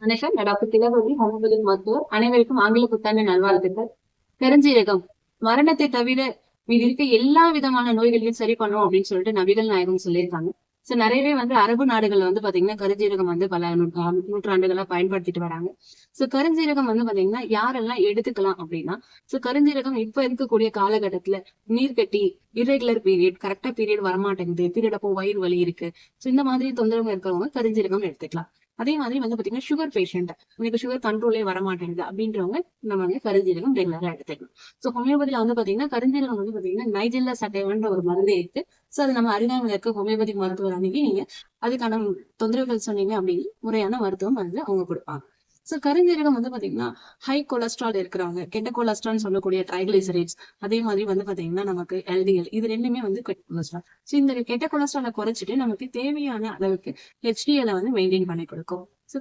வணக்கம். நான் doctor Thilagavathi, homeopathy மருத்துவர். அனைவருக்கும் ஆங்கில புத்தாண்டு நல்வாழ்த்துக்கள். கருஞ்சீரகம் மரணத்தை தவிர மீதி இருக்க எல்லா விதமான நோய்களையும் சரி பண்ணும் அப்படின்னு சொல்லிட்டு நபிகள் நாயகம் சொல்லியிருக்காங்க. சோ நிறையவே அரபு நாடுகள்ல பாத்தீங்கன்னா கருஞ்சீரகம் பல நூற்றாண்டுகளா பயன்படுத்திட்டு வராங்க. சோ கருஞ்சீரகம் பாத்தீங்கன்னா யாரெல்லாம் எடுத்துக்கலாம் அப்படின்னா, கருஞ்சீரகம் இப்ப இருக்கக்கூடிய காலகட்டத்துல நீர்க்கட்டி, இர்ரெகுலர் பீரியட், கரெக்டா பீரியட் வரமாட்டேங்குது, பீரியட் அப்போ வயிறு வலி இருக்கு, இந்த மாதிரி தொந்தரவு இருக்கிறவங்க கருஞ்சீரகம் எடுத்துக்கலாம். அதே மாதிரி பாத்தீங்கன்னா சுகர் பேஷண்ட், உங்களுக்கு சுகர் கண்ட்ரோலே வர மாட்டேங்குது அப்படின்றவங்க நம்ம கருஞ்சீரகம் ரெகுலரா எடுத்துக்கணும். சோ ஹோமியோபதியில பாத்தீங்கன்னா கருஞ்சீரகம் பாத்தீங்கன்னா நைஜெல்லா சட்டைவன்ற ஒரு மருந்து இருக்கு. சோ அது நம்ம அருகாமையில் இருக்க ஹோமியோபதி மருத்துவர் அன்னைக்கு நீங்க அதுக்கான தொந்தரவுகள் சொன்னீங்க அப்படின்னு முறையான மருத்துவம் அவங்க கொடுப்பாங்க. சோ கருஞ்சீரகம் பாத்தீங்கன்னா ஹை கொலஸ்ட்ரால் இருக்கிறவங்க, கெட்ட கொலஸ்ட்ரால் சொல்லக்கூடிய ட்ரைகிளிசரைட்ஸ், அதே மாதிரி பாத்தீங்கன்னா நமக்கு எல்டிஎல், இது ரெண்டுமே கெட்ட கொலஸ்ட்ரால். சோ இந்த கெட்ட கொலஸ்ட்ராலை குறைச்சிட்டு நமக்கு தேவையான அளவுக்கு HDL மெயின்டைன் பண்ணி கொடுக்கும். சோ